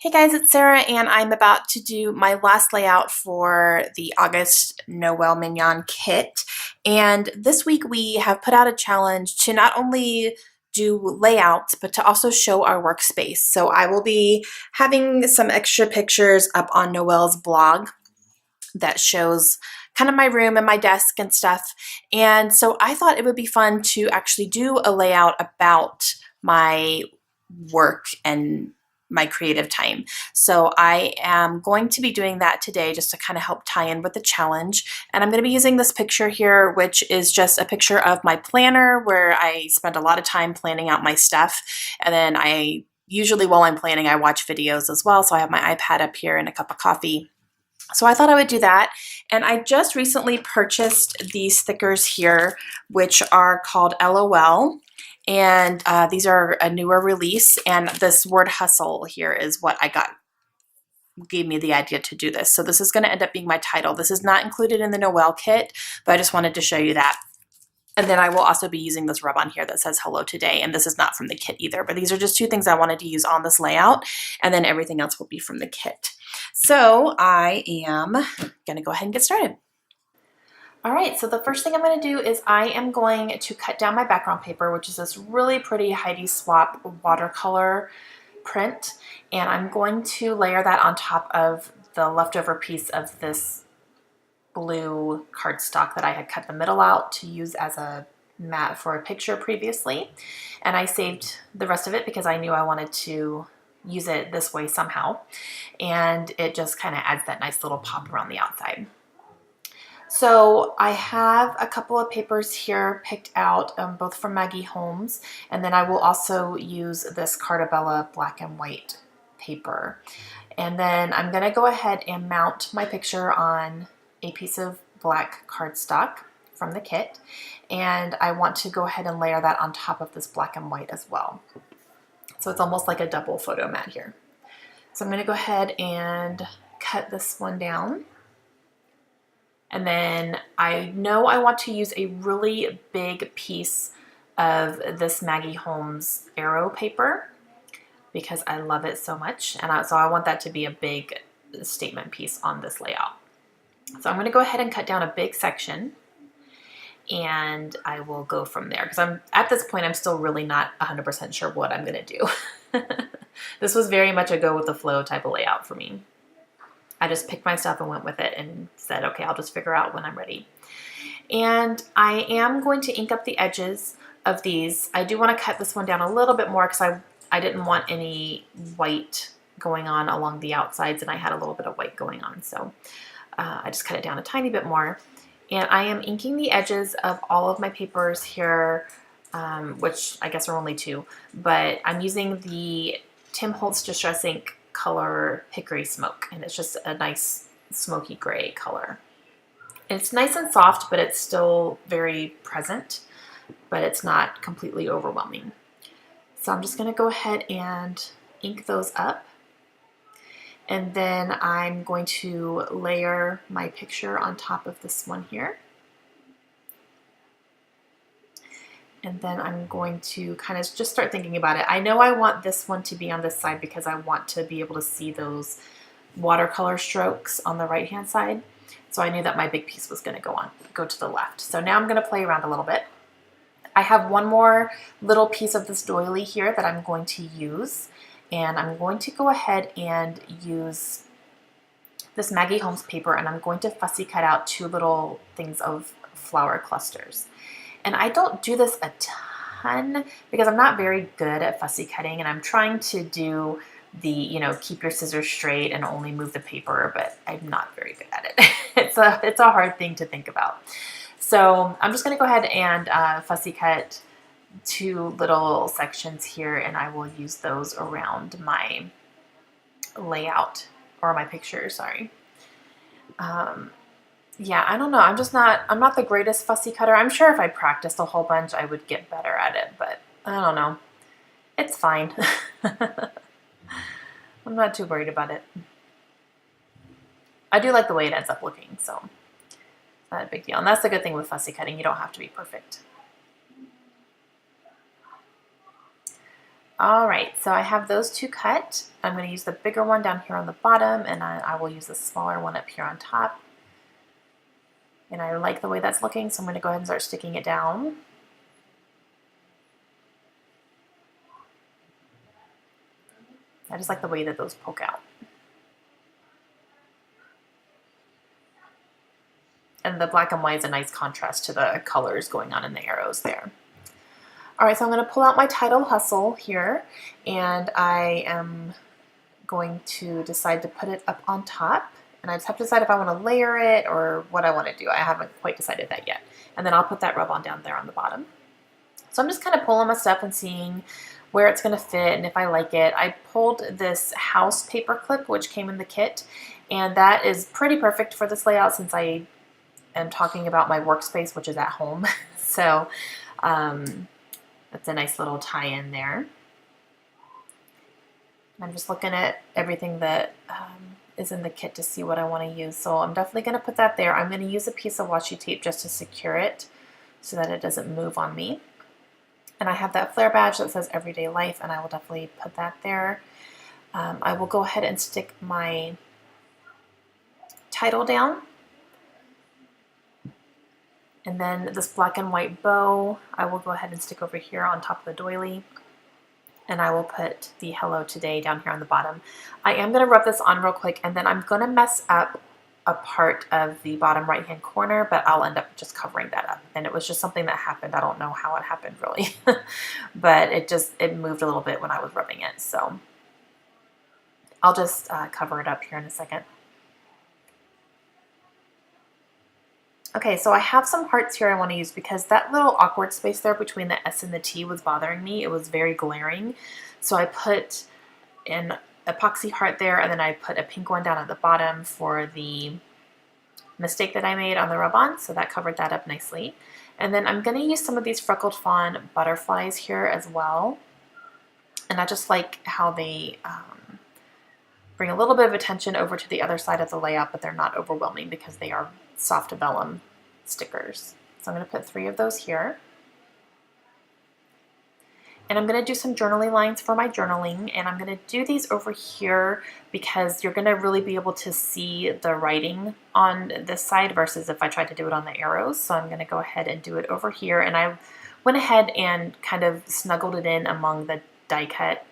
Hey guys, it's Sarah and I'm about to do my last layout for the August Noel Mignon kit. And this week we have put out a challenge to not only do layouts, but to also show our workspace. So I will be having some extra pictures up on Noel's blog that shows kind of my room and my desk and stuff. And so I thought it would be fun to actually do a layout about my work and my creative time. So I am going to be doing that today just to kind of help tie in with the challenge. And I'm going to be using this picture here, which is just a picture of my planner where I spend a lot of time planning out my stuff. And then usually while I'm planning, I watch videos as well. So I have my iPad up here and a cup of coffee. So I thought I would do that. And I just recently purchased these stickers here, which are called LOL. And these are a newer release, and this word hustle here is what gave me the idea to do this. So this is going to end up being my title. This is not included in the Noel kit, but I just wanted to show you that. And then I will also be using this rub-on here that says hello today, and this is not from the kit either, but these are just two things I wanted to use on this layout, and then everything else will be from the kit. So I am going to go ahead and get started. All right, so the first thing I'm going to do is I am going to cut down my background paper, which is this really pretty Heidi Swapp watercolor print, and I'm going to layer that on top of the leftover piece of this blue cardstock that I had cut the middle out to use as a mat for a picture previously. And I saved the rest of it because I knew I wanted to use it this way somehow. And it just kind of adds that nice little pop around the outside. So I have a couple of papers here picked out, both from Maggie Holmes, and then I will also use this Cartabella black and white paper. And then I'm going to go ahead and mount my picture on a piece of black cardstock from the kit, and I want to go ahead and layer that on top of this black and white as well. So it's almost like a double photo mat here. So I'm going to go ahead and cut this one down. And then I know I want to use a really big piece of this Maggie Holmes Arrow paper because I love it so much. And so I want that to be a big statement piece on this layout. So I'm going to go ahead and cut down a big section, and I will go from there because at this point I'm still really not 100% sure what I'm going to do. This was very much a go with the flow type of layout for me. I just picked my stuff and went with it and said, okay, I'll just figure out when I'm ready. And I am going to ink up the edges of these. I do want to cut this one down a little bit more because I didn't want any white going on along the outsides, and I had a little bit of white going on. So I just cut it down a tiny bit more. And I am inking the edges of all of my papers here, which I guess are only two, but I'm using the Tim Holtz Distress Ink color Hickory Smoke, and it's just a nice smoky gray color. It's nice and soft, but it's still very present, but it's not completely overwhelming. So I'm just going to go ahead and ink those up. And then I'm going to layer my picture on top of this one here. And then I'm going to kind of just start thinking about it. I know I want this one to be on this side because I want to be able to see those watercolor strokes on the right-hand side. So I knew that my big piece was going to go to the left. So now I'm going to play around a little bit. I have one more little piece of this doily here that I'm going to use. And I'm going to go ahead and use this Maggie Holmes paper, and I'm going to fussy cut out two little things of flower clusters. And I don't do this a ton because I'm not very good at fussy cutting, and I'm trying to do the, keep your scissors straight and only move the paper, but I'm not very good at it. It's a hard thing to think about. So I'm just going to go ahead and fussy cut two little sections here, and I will use those around my layout, or my picture, sorry. Yeah, I don't know. I'm not the greatest fussy cutter. I'm sure if I practiced a whole bunch, I would get better at it, but I don't know. It's fine. I'm not too worried about it. I do like the way it ends up looking, so it's not a big deal. And that's the good thing with fussy cutting. You don't have to be perfect. All right, so I have those two cut. I'm going to use the bigger one down here on the bottom, and I will use the smaller one up here on top. And I like the way that's looking, so I'm going to go ahead and start sticking it down. I just like the way that those poke out. And the black and white is a nice contrast to the colors going on in the arrows there. All right, so I'm going to pull out my title Hustle here, and I am going to decide to put it up on top. And I just have to decide if I want to layer it or what I want to do. I haven't quite decided that yet. And then I'll put that rub on down there on the bottom. So I'm just kind of pulling my stuff and seeing where it's going to fit and if I like it. I pulled this house paper clip, which came in the kit, and that is pretty perfect for this layout since I am talking about my workspace, which is at home. So that's a nice little tie-in there. I'm just looking at everything that is in the kit to see what I want to use. So I'm definitely going to put that there. I'm going to use a piece of washi tape just to secure it so that it doesn't move on me. And I have that flare badge that says Everyday Life, and I will definitely put that there. I will go ahead and stick my title down. And then this black and white bow, I will go ahead and stick over here on top of the doily. And I will put the Hello Today down here on the bottom. I am going to rub this on real quick, and then I'm going to mess up a part of the bottom right hand corner, but I'll end up just covering that up. And it was just something that happened. I don't know how it happened really, but it moved a little bit when I was rubbing it. So I'll just cover it up here in a second. Okay, so I have some hearts here I want to use because that little awkward space there between the S and the T was bothering me. It was very glaring. So I put an epoxy heart there, and then I put a pink one down at the bottom for the mistake that I made on the rub-on. So that covered that up nicely. And then I'm going to use some of these Freckled Fawn butterflies here as well. And I just like how they bring a little bit of attention over to the other side of the layout, but they're not overwhelming because they are soft vellum stickers. So I'm going to put 3 of those here. And I'm going to do some journaling lines for my journaling, and I'm going to do these over here because you're going to really be able to see the writing on this side versus if I tried to do it on the arrows. So I'm going to go ahead and do it over here, and I went ahead and kind of snuggled it in among the die cut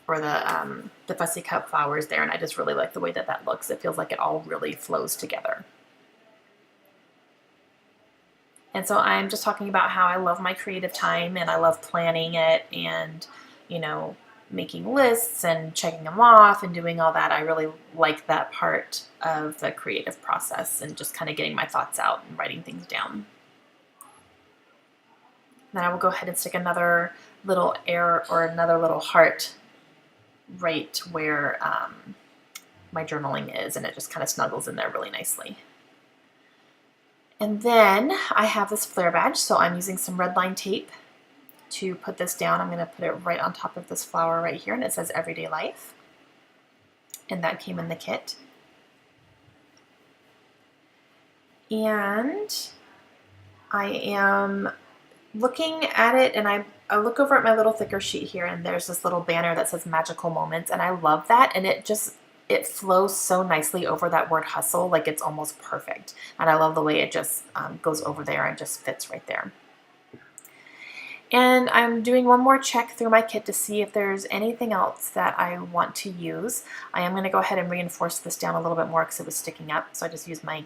or the fussy cut flowers there, and I just really like the way that that looks. It feels like it all really flows together. And so I'm just talking about how I love my creative time and I love planning it and, you know, making lists and checking them off and doing all that. I really like that part of the creative process and just kind of getting my thoughts out and writing things down. Then I will go ahead and stick another little arrow or another little heart right where my journaling is, and it just kind of snuggles in there really nicely. And then I have this flare badge, so I'm using some red line tape to put this down. I'm going to put it right on top of this flower right here, and it says Everyday Life. And that came in the kit. And I am looking at it, and I look over at my little thicker sheet here, and there's this little banner that says Magical Moments, and I love that, and it flows so nicely over that word hustle, like it's almost perfect. And I love the way it just goes over there and just fits right there. And I'm doing one more check through my kit to see if there's anything else that I want to use. I am going to go ahead and reinforce this down a little bit more because it was sticking up, so I just used my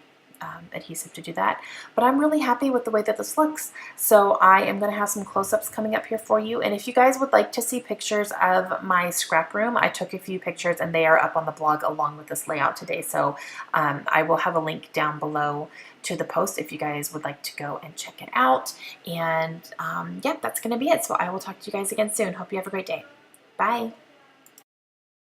adhesive to do that. But I'm really happy with the way that this looks. So I am going to have some close-ups coming up here for you. And if you guys would like to see pictures of my scrap room, I took a few pictures and they are up on the blog along with this layout today. So I will have a link down below to the post if you guys would like to go and check it out. And yeah, that's going to be it. So I will talk to you guys again soon. Hope you have a great day. Bye.